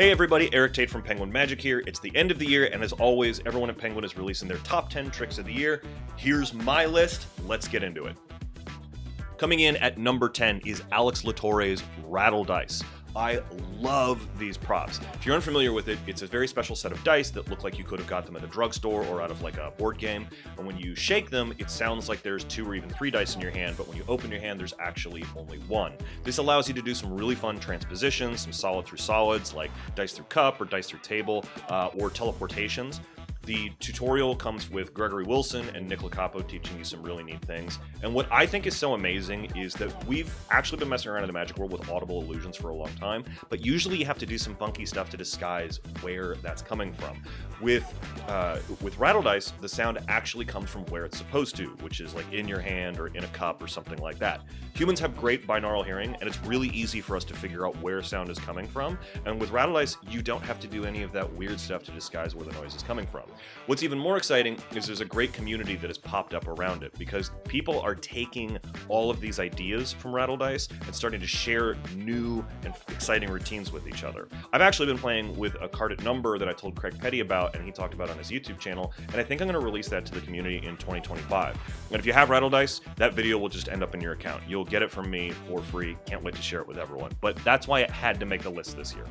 Hey everybody, Erik Tait from Penguin Magic here. It's the end of the year, and as always, everyone at Penguin is releasing their top 10 tricks of the year. Here's my list. Let's get into it. Coming in at number 10 is Alex Latorre's Rattle dice. I love these props. If you're unfamiliar with it, it's a very special set of dice that look like you could have got them at a drugstore or out of like a board game. And when you shake them, it sounds like there's 2 or even 3 dice in your hand, but when you open your hand, there's actually only 1. This allows you to do some really fun transpositions, some solid through solids, like dice through cup or dice through table, or teleportations. The tutorial comes with Gregory Wilson and Nick Licapo teaching you some really neat things. And what I think is so amazing is that we've actually been messing around in the Magic world with audible illusions for a long time, but usually you have to do some funky stuff to disguise where that's coming from. With Rattle dice, the sound actually comes from where it's supposed to, which is like in your hand or in a cup or something like that. Humans have great binaural hearing, and it's really easy for us to figure out where sound is coming from. And with Rattle dice, you don't have to do any of that weird stuff to disguise where the noise is coming from. What's even more exciting is there's a great community that has popped up around it, because people are taking all of these ideas from Rattle dice and starting to share new and exciting routines with each other. I've actually been playing with a carded number that I told Craig Petty about, and he talked about on his YouTube channel, and I think I'm going to release that to the community in 2025. And if you have Rattle dice, that video will just end up in your account. You'll get it from me for free. Can't wait to share it with everyone. But that's why it had to make the list this year.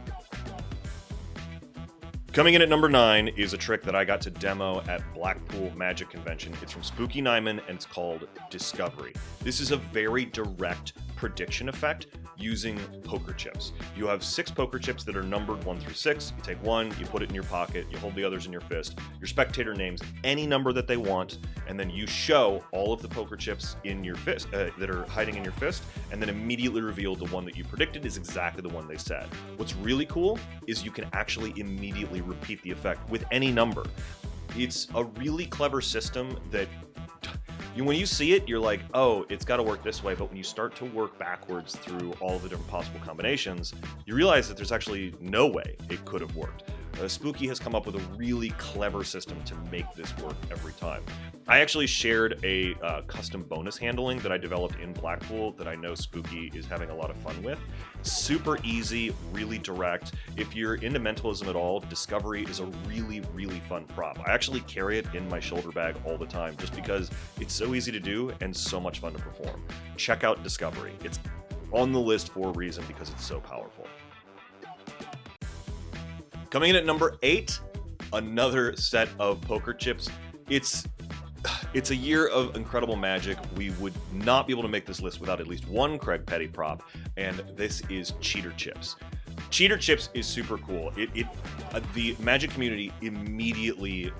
Coming in at number 9 is a trick that I got to demo at Blackpool Magic Convention. It's from Spooky Nyman, and it's called Discovery. This is a very direct prediction effect using poker chips. You have 6 poker chips that are numbered 1 through 6. You take one, you put it in your pocket, you hold the others in your fist. Your spectator names any number that they want, and then you show all of the poker chips in your fist that are hiding in your fist, and then immediately reveal the one that you predicted is exactly the one they said. What's really cool is you can actually immediately repeat the effect with any number. It's a really clever system that when you see it, you're like, oh, it's got to work this way. But when you start to work backwards through all the different possible combinations, you realize that there's actually no way it could have worked. Spooky has come up with a really clever system to make this work every time. I actually shared a custom bonus handling that I developed in Blackpool that I know Spooky is having a lot of fun with. Super easy, really direct. If you're into mentalism at all, Discovery is a really, really fun prop. I actually carry it in my shoulder bag all the time just because it's so easy to do and so much fun to perform. Check out Discovery. It's on the list for a reason because it's so powerful. Coming in at number 8, another set of poker chips. It's a year of incredible magic. We would not be able to make this list without at least one Craig Petty prop, and this is Cheater Chips. Cheater Chips is super cool. The Magic community immediately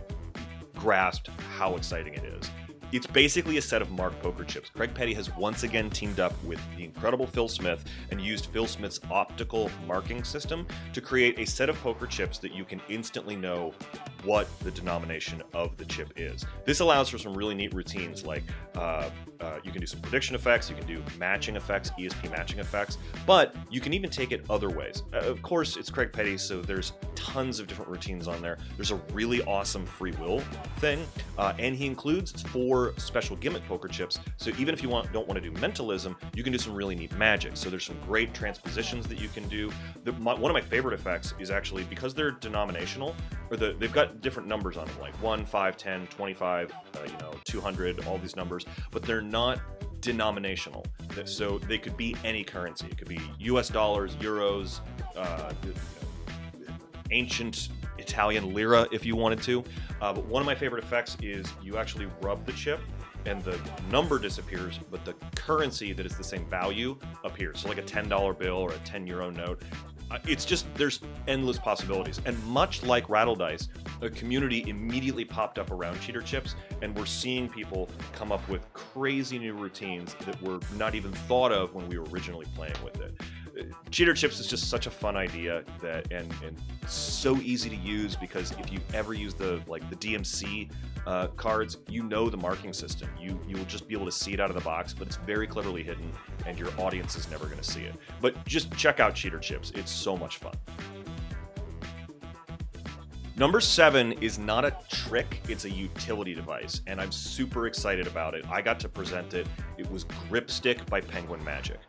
grasped how exciting it is. It's basically a set of marked poker chips. Craig Petty has once again teamed up with the incredible Phil Smith and used Phil Smith's optical marking system to create a set of poker chips that you can instantly know what the denomination of the chip is. This allows for some really neat routines, like you can do some prediction effects, you can do matching effects, ESP matching effects, but you can even take it other ways. Of course, it's Craig Petty, so there's tons of different routines on there. There's a really awesome free will thing, and he includes 4 special gimmick poker chips, so even if you don't want to do mentalism, you can do some really neat magic. So there's some great transpositions that you can do. One of my favorite effects is actually, because they're denominational, or they've got different numbers on them, like 1, 5, 10, 25, 200, all these numbers, but they're not denominational. So they could be any currency. It could be US dollars, euros, ancient Italian lira if you wanted to. But one of my favorite effects is you actually rub the chip and the number disappears, but the currency that is the same value appears. So like a $10 bill or a 10 euro note. It's just, there's endless possibilities. And much like Rattle dice, a community immediately popped up around cheater chips, and we're seeing people come up with crazy new routines that were not even thought of when we were originally playing with it. Cheater chips is just such a fun idea and so easy to use, because if you ever use the DMC cards, you know the marking system. You will just be able to see it out of the box, but it's very cleverly hidden, and your audience is never going to see it. But just check out Cheater Chips. It's so much fun. Number 7 is not a trick, it's a utility device, and I'm super excited about it. I got to present it. It was Gripstick by Penguin Magic.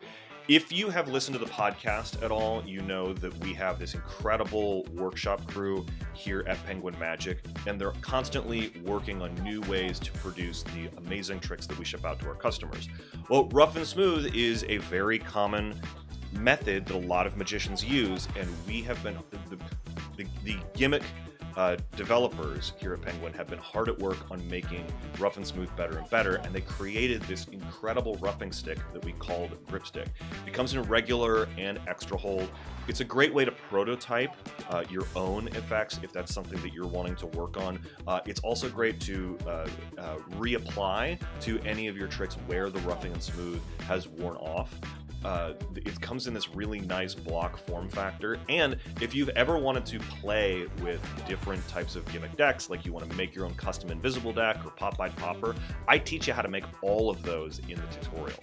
If you have listened to the podcast at all, you know that we have this incredible workshop crew here at Penguin Magic, and they're constantly working on new ways to produce the amazing tricks that we ship out to our customers. Well, rough and smooth is a very common method that a lot of magicians use, and we have been the gimmick developers here at Penguin have been hard at work on making rough and smooth better and better, and they created this incredible roughing stick that we called Grip Stick. It comes in regular and extra hold. It's a great way to prototype your own effects if that's something that you're wanting to work on. It's also great to reapply to any of your tricks where the roughing and smooth has worn off. It comes in this really nice block form factor, and if you've ever wanted to play with different types of gimmick decks, like you want to make your own custom invisible deck or pop-eyed popper, I teach you how to make all of those in the tutorial.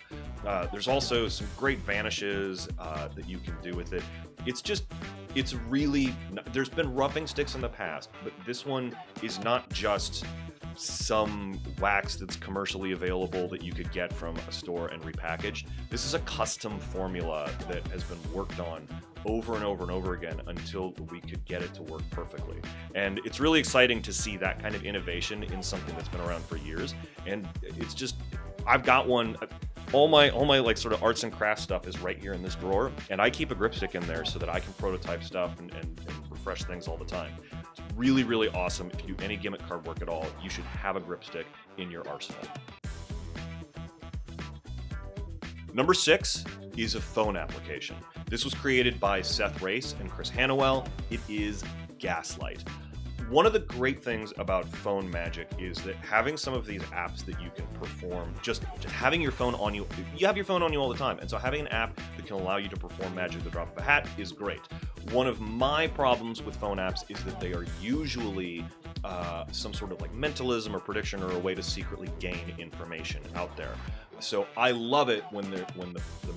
There's also some great vanishes that you can do with it. It's really, there's been roughing sticks in the past, but this one is not just some wax that's commercially available that you could get from a store and repackaged. This is a custom formula that has been worked on over and over and over again until we could get it to work perfectly. And it's really exciting to see that kind of innovation in something that's been around for years. And it's just, I've got one. All my like sort of arts and crafts stuff is right here in this drawer, and I keep a grip stick in there so that I can prototype stuff and refresh things all the time. It's really, really awesome. If you do any gimmick card work at all, you should have a grip stick in your arsenal. Number 6 is a phone application. This was created by Seth and Chris Hanowell. It is Gaslight. One of the great things about phone magic is that having some of these apps that you can perform, just having your phone on you have your phone on you all the time, and so having an app that can allow you to perform magic at the drop of a hat is great. One of my problems with phone apps is that they are usually some sort of like mentalism or prediction or a way to secretly gain information out there. So I love it when the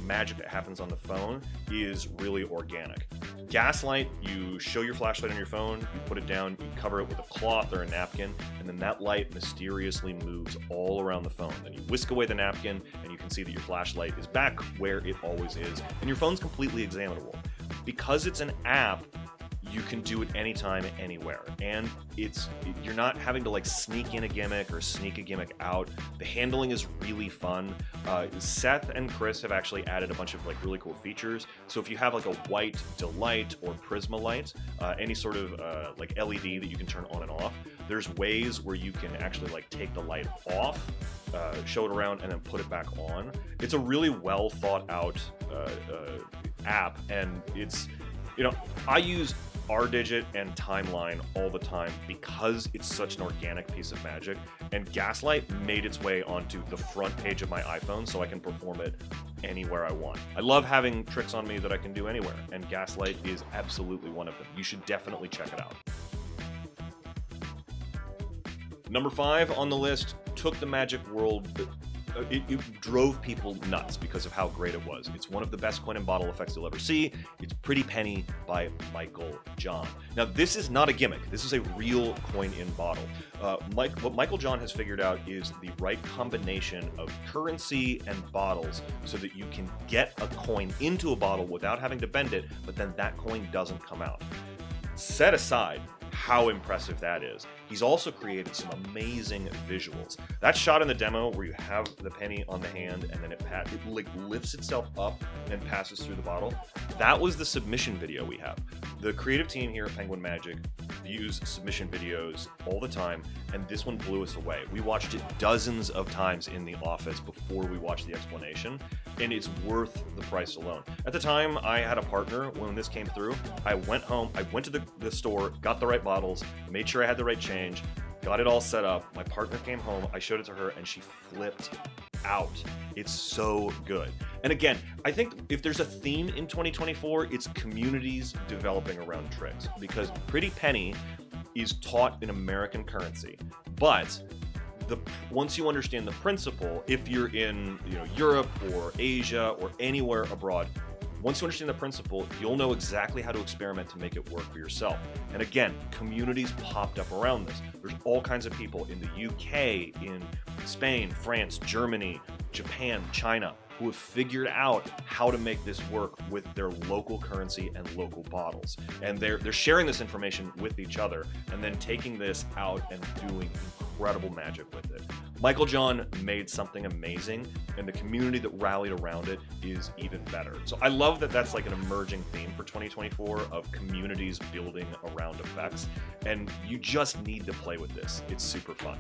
magic that happens on the phone is really organic. Gaslight, you show your flashlight on your phone, you put it down, you cover it with a cloth or a napkin, and then that light mysteriously moves all around the phone. Then you whisk away the napkin, and you can see that your flashlight is back where it always is, and your phone's completely examinable. Because it's an app, you can do it anytime, anywhere, and you're not having to like sneak in a gimmick or sneak a gimmick out. The handling is really fun. Seth and Chris have actually added a bunch of like really cool features. So if you have like a white delight or prisma light, any sort of like LED that you can turn on and off, there's ways where you can actually like take the light off, show it around, and then put it back on. It's a really well thought out app, and it's, I use R-Digit and Timeline all the time because it's such an organic piece of magic, and Gaslight made its way onto the front page of my iPhone so I can perform it anywhere I want. I love having tricks on me that I can do anywhere, and Gaslight is absolutely one of them. You should definitely check it out. Number 5 on the list took the magic world. It drove people nuts because of how great it was. It's one of the best coin and bottle effects you'll ever see. It's Pretty Penny by Michael John. Now, this is not a gimmick. This is a real coin in bottle. What Michael John has figured out is the right combination of currency and bottles so that you can get a coin into a bottle without having to bend it, but then that coin doesn't come out. Set aside how impressive that is, he's also created some amazing visuals. That shot in the demo where you have the penny on the hand and then it like lifts itself up and passes through the bottle, that was the submission video we have. The creative team here at Penguin Magic views submission videos all the time, and this one blew us away. We watched it dozens of times in the office before we watched the explanation, and it's worth the price alone. At the time, I had a partner when this came through. I went home, I went to the store, got the right bottles, made sure I had the right change, got it all set up. My partner came home, I showed it to her, and she flipped out. It's so good. And again, I think if there's a theme in 2024, it's communities developing around tricks, because Pretty Penny is taught in American currency, but once you understand the principle, if you're in Europe or Asia or anywhere abroad, once you understand the principle, you'll know exactly how to experiment to make it work for yourself. And again, communities popped up around this. There's all kinds of people in the UK, in Spain, France, Germany, Japan, China, who have figured out how to make this work with their local currency and local bottles. And they're sharing this information with each other and then taking this out and doing incredible magic with it. Michael John made something amazing, and the community that rallied around it is even better. So I love that that's like an emerging theme for 2024 of communities building around effects, and you just need to play with this. It's super fun.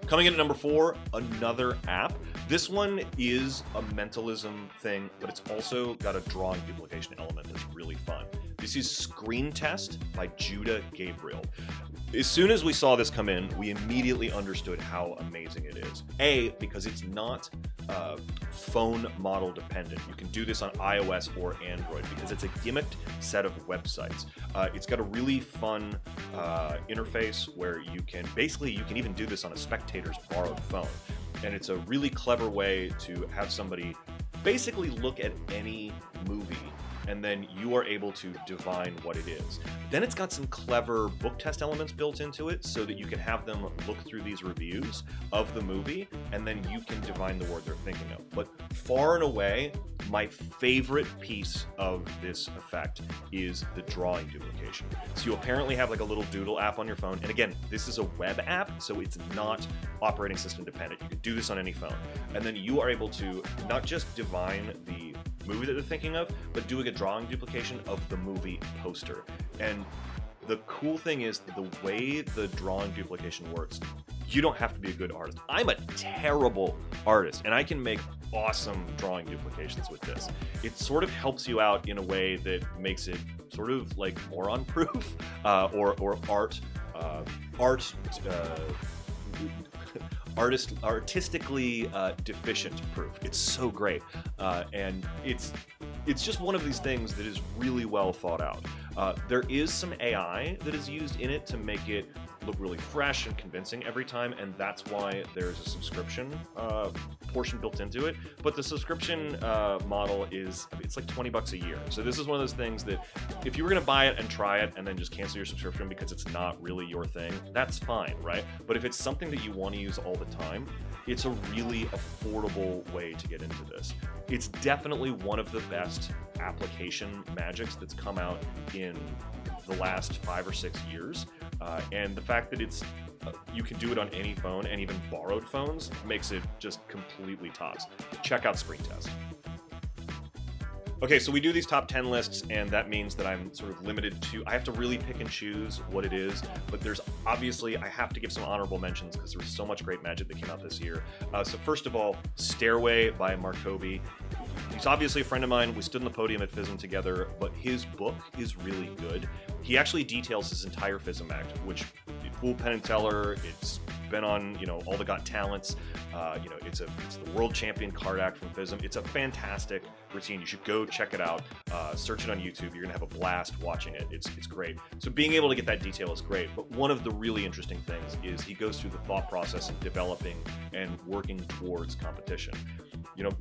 Coming in at number 4, another app. This one is a mentalism thing, but it's also got a drawing duplication element that's really fun. This is Screen Test by Judah Gabriel. As soon as we saw this come in, we immediately understood how amazing it is. A, because it's not phone model dependent. You can do this on iOS or Android because it's a gimmicked set of websites. It's got a really fun interface where you can even do this on a spectator's borrowed phone. And it's a really clever way to have somebody basically look at any movie, and then you are able to divine what it is. Then it's got some clever book test elements built into it so that you can have them look through these reviews of the movie, and then you can divine the word they're thinking of. But far and away, my favorite piece of this effect is the drawing duplication. So you apparently have like a little doodle app on your phone. And again, this is a web app, so it's not operating system dependent. You can do this on any phone. And then you are able to not just divine the movie that they're thinking of, but doing a drawing duplication of the movie poster. And the cool thing is the way the drawing duplication works, you don't have to be a good artist. I'm a terrible artist, and I can make awesome drawing duplications with this. It sort of helps you out in a way that makes it sort of like moron proof or artistically deficient proof. It's so great, and it's just one of these things that is really well thought out. There is some AI that is used in it to make it look really fresh and convincing every time, and that's why there's a subscription portion built into it. But the subscription model it's like $20 a year. So this is one of those things that if you were gonna buy it and try it and then just cancel your subscription because it's not really your thing, that's fine, right? But if it's something that you want to use all the time, it's a really affordable way to get into this. It's definitely one of the best application magics that's come out in the last 5 or 6 years. And the fact that you can do it on any phone, and even borrowed phones, makes it just completely tops. Check out Screen Test. Okay, so we do these top 10 lists, and that means that I'm sort of limited to, I have to really pick and choose what it is, but there's obviously, I have to give some honorable mentions because there's so much great magic that came out this year. So first of all, Stairway by Markobi. He's obviously a friend of mine. We stood on the podium at FISM together, but his book is really good. He actually details his entire FISM act, which Fool, Penn and Teller, it's been on, all the Got Talents. It's the world champion card act from FISM. It's a fantastic routine. You should go check it out. Search it on YouTube. You're gonna have a blast watching it. It's great. So being able to get that detail is great. But one of the really interesting things is he goes through the thought process of developing and working towards competition.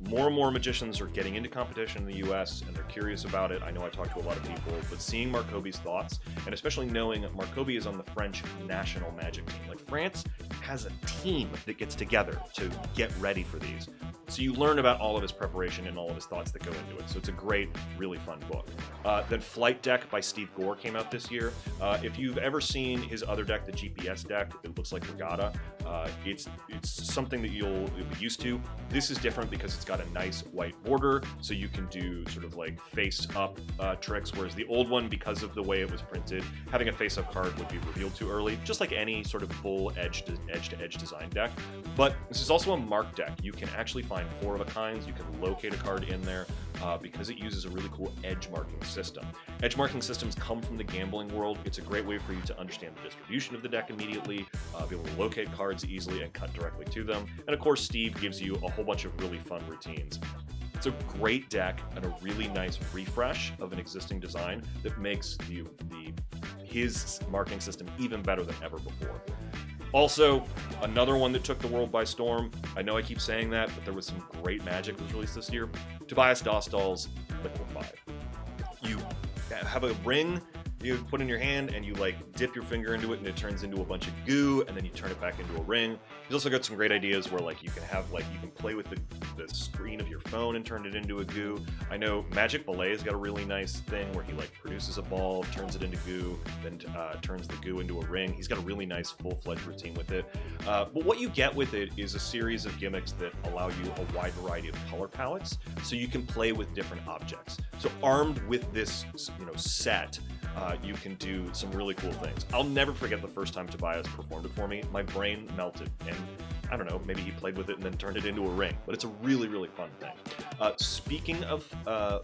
More and more magicians are getting into competition in the US, and they're curious about it. I know I talked to a lot of people, but seeing Markobi's thoughts, and especially knowing that Markobi is on the French national magic team. Like, France has a team that gets together to get ready for these. So you learn about all of his preparation and all of his thoughts that go into it. So it's a great, really fun book. Then Flight Deck by Steve Gore came out this year. If you've ever seen his other deck, the GPS deck, it looks like Regatta. It's something that you'll be used to. This is different because it's got a nice white border, so you can do sort of like face-up tricks, whereas the old one, because of the way it was printed, having a face-up card would be revealed too early, just like any sort of full edge-to-edge design deck. But this is also a mark deck. You can actually find 4 of a kinds. You can locate a card in there because it uses a really cool edge marking system. Edge marking systems come from the gambling world. It's a great way for you to understand the distribution of the deck immediately, be able to locate cards easily and cut directly to them. And of course, Steve gives you a whole bunch of really fun routines. It's a great deck and a really nice refresh of an existing design that makes his marking system even better than ever before. Also, another one that took the world by storm. I know I keep saying that, but there was some great magic that was released this year. Tobias Dostal's Liquify. You have a ring you put in your hand and you like dip your finger into it and it turns into a bunch of goo, and then you turn it back into a ring. He's also got some great ideas where like you can have like you can play with the screen of your phone and turn it into a goo. I know Magic Ballet's got a really nice thing where he like produces a ball, turns it into goo, then turns the goo into a ring. He's got a really nice full-fledged routine with it. But what you get with it is a series of gimmicks that allow you a wide variety of color palettes, so you can play with different objects. So armed with this, set, you can do some really cool things. I'll never forget the first time Tobias performed it for me. My brain melted, and I don't know, maybe he played with it and then turned it into a ring, but it's a really, really fun thing. Speaking of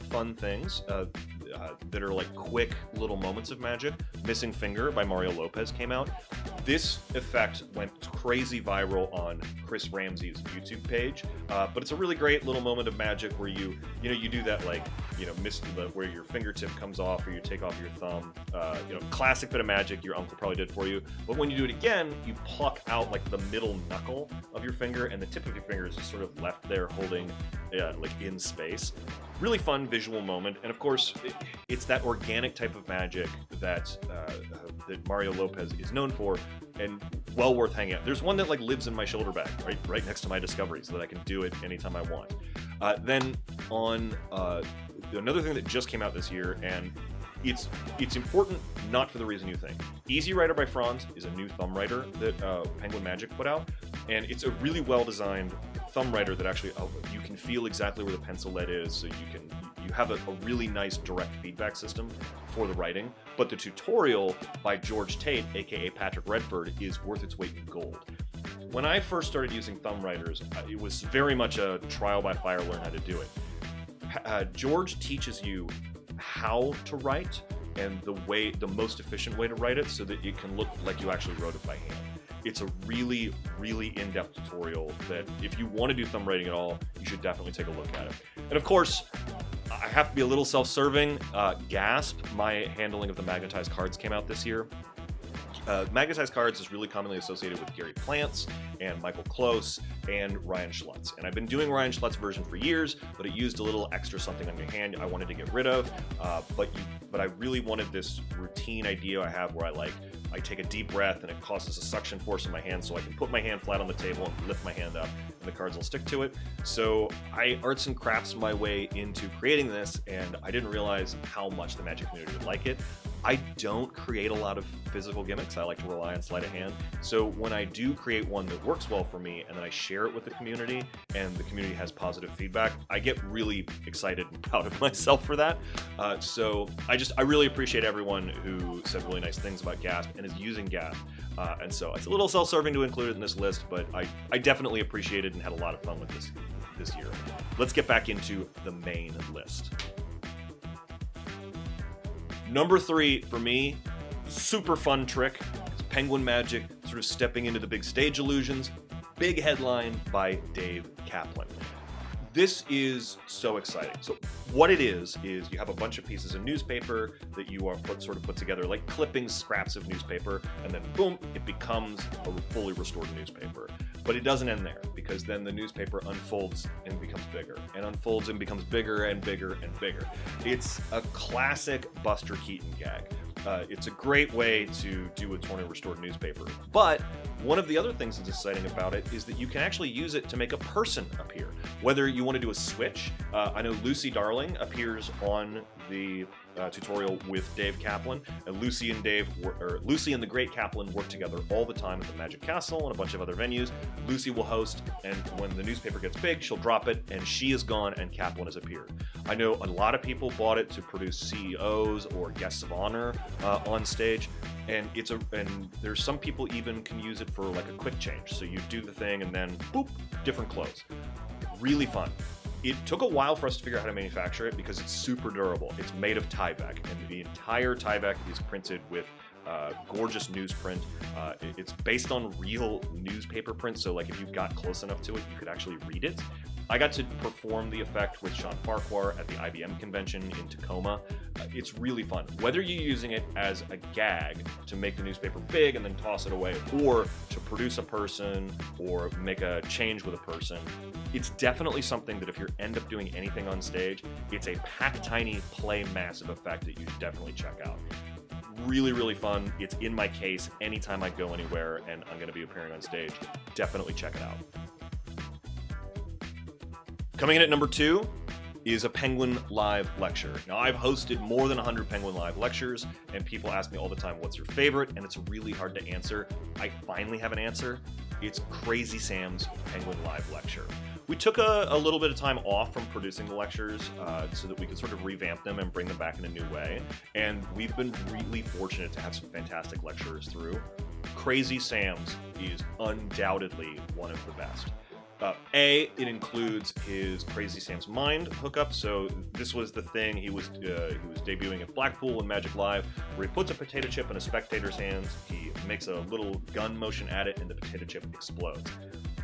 fun things that are like quick little moments of magic, Missing Finger by Mario Lopez came out. This effect went crazy viral on Chris Ramsey's YouTube page, but it's a really great little moment of magic where you do that like, where your fingertip comes off or you take off your thumb, classic bit of magic your uncle probably did for you. But when you do it again, you pluck out like the middle knuckle of your finger and the tip of your finger is just sort of left there holding like in space. Really fun visual moment, and of course it's that organic type of magic that Mario Lopez is known for, and well worth hanging out. There's one that like lives in my shoulder bag right next to my Discovery, so that I can do it anytime I want. Then on another thing that just came out this year, and it's important not for the reason you think. Easy Writer by Franz is a new thumb writer that Penguin Magic put out, and it's a really well designed thumb writer that actually you can feel exactly where the pencil lead is, so you have a really nice direct feedback system for the writing. But the tutorial by George Tait, aka Patrick Redford, is worth its weight in gold. When I first started using thumb writers, it was very much a trial by fire, learn how to do it. George teaches you how to write and the most efficient way to write it so that it can look like you actually wrote it by hand. It's a really, really in-depth tutorial that if you want to do thumb writing at all, you should definitely take a look at it. And of course, I have to be a little self-serving. Gasp, my handling of the magnetized cards, came out this year. Magnetized cards is really commonly associated with Gary Plants and Michael Close and Ryan Schlutz. And I've been doing Ryan Schlutz's version for years, but it used a little extra something on your hand I wanted to get rid of. But I really wanted this routine idea I have where I take a deep breath and it causes a suction force in my hand so I can put my hand flat on the table and lift my hand up and the cards will stick to it. So I arts and crafts my way into creating this, and I didn't realize how much the Magic community would like it. I don't create a lot of physical gimmicks. I like to rely on sleight of hand. So when I do create one that works well for me and then I share it with the community and the community has positive feedback, I get really excited and proud of myself for that. So I really appreciate everyone who said really nice things about Gasp and is using Gasp. And so it's a little self-serving to include it in this list, but I definitely appreciated and had a lot of fun with this year. Let's get back into the main list. Number 3 for me, super fun trick. It's Penguin Magic sort of stepping into the big stage illusions. Big headline by Dave Kaplan. This is so exciting. So what it is you have a bunch of pieces of newspaper that you are put together like clippings, scraps of newspaper, and then boom, it becomes a fully restored newspaper. But it doesn't end there, because then the newspaper unfolds and becomes bigger, and unfolds and becomes bigger and bigger and bigger. It's a classic Buster Keaton gag. It's a great way to do a torn and restored newspaper. But one of the other things that's exciting about it is that you can actually use it to make a person appear. Whether you want to do a switch, I know Lucy Darling appears on the tutorial with Dave Kaplan, and Lucy and the Great Kaplan work together all the time at the Magic Castle and a bunch of other venues. Lucy will host, and when the newspaper gets big, she'll drop it, and she is gone, and Kaplan has appeared. I know a lot of people bought it to produce CEOs or guests of honor on stage, and there's some people even can use it for like a quick change. So you do the thing, and then boop, different clothes. Really fun. It took a while for us to figure out how to manufacture it because it's super durable. It's made of Tyvek, and the entire Tyvek is printed with gorgeous newsprint. It's based on real newspaper print, so like if you got close enough to it, you could actually read it. I got to perform the effect with Sean Farquhar at the IBM convention in Tacoma. It's really fun. Whether you're using it as a gag to make the newspaper big and then toss it away, or to produce a person or make a change with a person, it's definitely something that if you end up doing anything on stage, it's a pack tiny, play massive effect that you should definitely check out. really, really fun. It's in my case anytime I go anywhere and I'm going to be appearing on stage. Definitely check it out. Coming in at number 2 is a Penguin Live lecture. Now, I've hosted more than 100 Penguin Live lectures, and people ask me all the time, what's your favorite? And it's really hard to answer. I finally have an answer. It's Crazy Sam's Penguin Live lecture. We took a little bit of time off from producing the lectures so that we could sort of revamp them and bring them back in a new way. And we've been really fortunate to have some fantastic lecturers through. Crazy Sam's is undoubtedly one of the best. It includes his Crazy Sam's Mind hookup. So this was the thing he was debuting at Blackpool in Magic Live, where he puts a potato chip in a spectator's hands, he makes a little gun motion at it, and the potato chip explodes.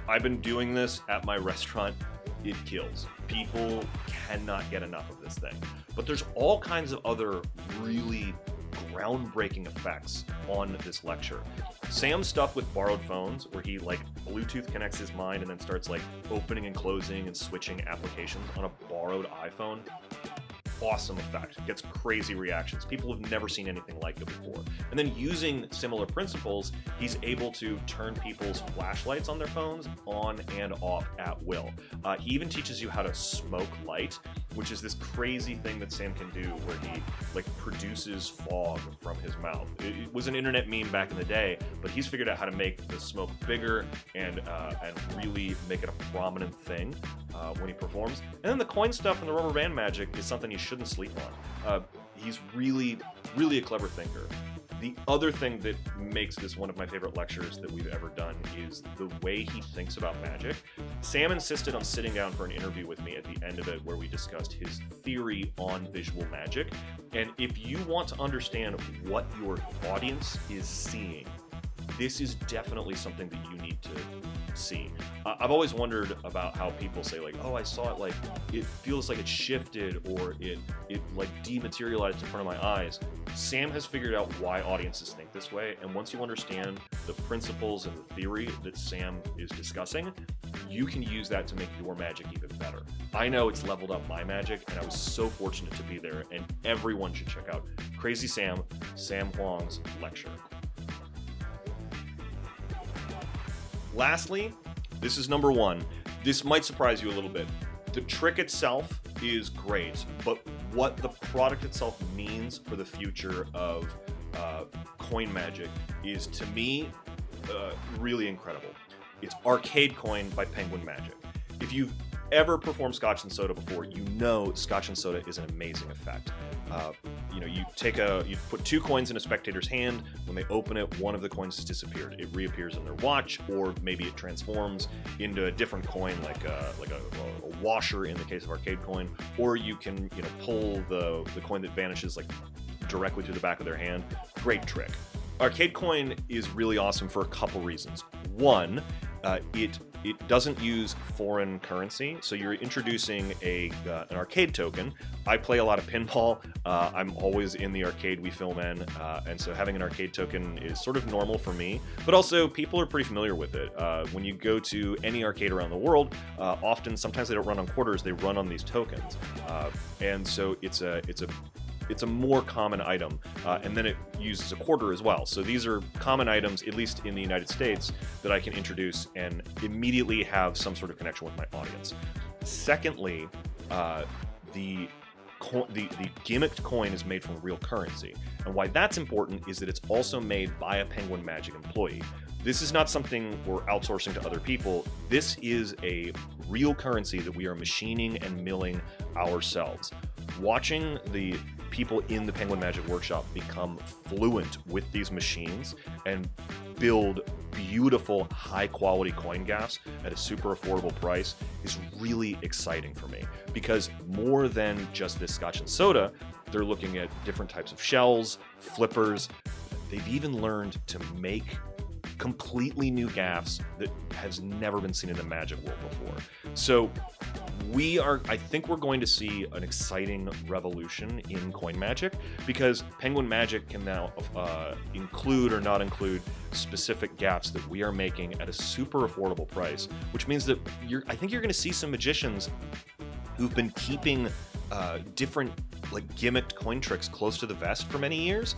I've been doing this at my restaurant. It kills. People cannot get enough of this thing. But there's all kinds of other really groundbreaking effects on this lecture. Sam's stuff with borrowed phones, where he like Bluetooth connects his mind and then starts like opening and closing and switching applications on a borrowed iPhone. Awesome effect. Gets crazy reactions. People have never seen anything like it before. And then using similar principles, he's able to turn people's flashlights on their phones on and off at will. He even teaches you how to smoke light, which is this crazy thing that Sam can do where he like produces fog from his mouth. It was an internet meme back in the day, but he's figured out how to make the smoke bigger and really make it a prominent thing when he performs. And then the coin stuff and the rubber band magic is something you shouldn't sleep on. He's really, really a clever thinker. The other thing that makes this one of my favorite lectures that we've ever done is the way he thinks about magic. Sam insisted on sitting down for an interview with me at the end of it where we discussed his theory on visual magic. And if you want to understand what your audience is seeing, this is definitely something that you need to see. I've always wondered about how people say like, oh, I saw it, like it feels like it shifted or it like dematerialized in front of my eyes. Sam has figured out why audiences think this way, and once you understand the principles and the theory that Sam is discussing, you can use that to make your magic even better. I know it's leveled up my magic, and I was so fortunate to be there, and everyone should check out Crazy Sam Huang's lecture. Lastly, this is number 1. This might surprise you a little bit. The trick itself is great, but what the product itself means for the future of coin magic is, to me, really incredible. It's Arcade Coin by Penguin Magic. If you've ever performed Scotch and Soda before, you know Scotch and Soda is an amazing effect. You put 2 coins in a spectator's hand. When they open it, one of the coins has disappeared. It reappears in their watch, or maybe it transforms into a different coin, like a washer in the case of Arcade Coin. Or you can pull the coin that vanishes like directly through the back of their hand. Great trick. Arcade Coin is really awesome for a couple reasons. One, it doesn't use foreign currency, so you're introducing an arcade token. I play a lot of pinball. I'm always in the arcade we film in, and so having an arcade token is sort of normal for me. But also, people are pretty familiar with it. When you go to any arcade around the world, sometimes they don't run on quarters; they run on these tokens, and so it's a more common item, and then it uses a quarter as well. So these are common items, at least in the United States, that I can introduce and immediately have some sort of connection with my audience. Secondly, the gimmicked coin is made from real currency. And why that's important is that it's also made by a Penguin Magic employee. This is not something we're outsourcing to other people. This is a real currency that we are machining and milling ourselves. Watching the people in the Penguin Magic Workshop become fluent with these machines and build beautiful, high-quality coin gaffs at a super affordable price is really exciting for me, because more than just this Scotch and Soda, they're looking at different types of shells, flippers. They've even learned to make completely new gaffs that has never been seen in the Magic world before. So I think we're going to see an exciting revolution in coin magic, because Penguin Magic can now include or not include specific gaffs that we are making at a super affordable price, which means that I think you're going to see some magicians who've been keeping different like gimmicked coin tricks close to the vest for many years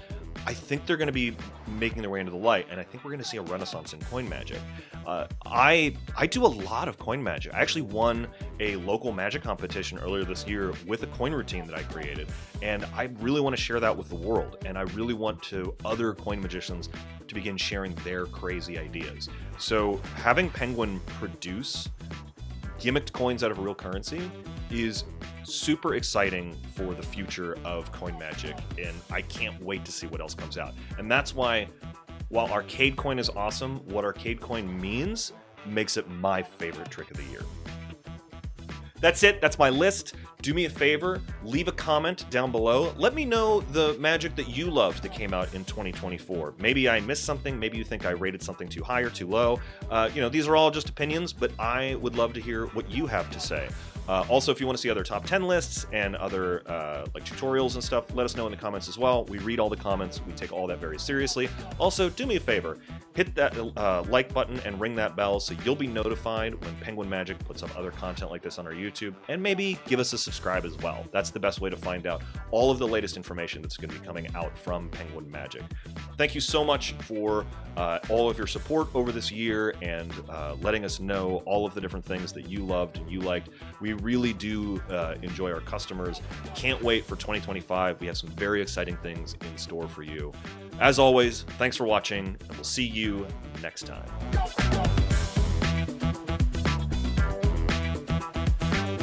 I think they're going to be making their way into the light, and I think we're going to see a renaissance in coin magic. I do a lot of coin magic. I actually won a local magic competition earlier this year with a coin routine that I created, and I really want to share that with the world, and I really want other coin magicians to begin sharing their crazy ideas. So having Penguin produce gimmicked coins out of real currency is super exciting for the future of coin magic, and I can't wait to see what else comes out. And that's why, while arcade coin is awesome, what arcade coin means makes it my favorite trick of the year. That's it. That's my list. Do me a favor, leave a comment down below. Let me know the magic that you loved that came out in 2024. Maybe I missed something. Maybe you think I rated something too high or too low. These are all just opinions, but I would love to hear what you have to say. Also, if you want to see other top 10 lists and other tutorials and stuff, let us know in the comments as well. We read all the comments. We take all that very seriously. Also, do me a favor, hit that like button and ring that bell so you'll be notified when Penguin Magic puts up other content like this on our YouTube, and maybe give us a subscribe as well. That's the best way to find out all of the latest information that's going to be coming out from Penguin Magic. Thank you so much for all of your support over this year and letting us know all of the different things that you loved and you liked. We really do enjoy our customers. Can't wait for 2025. We have some very exciting things in store for you. As always, thanks for watching, and we'll see you next time.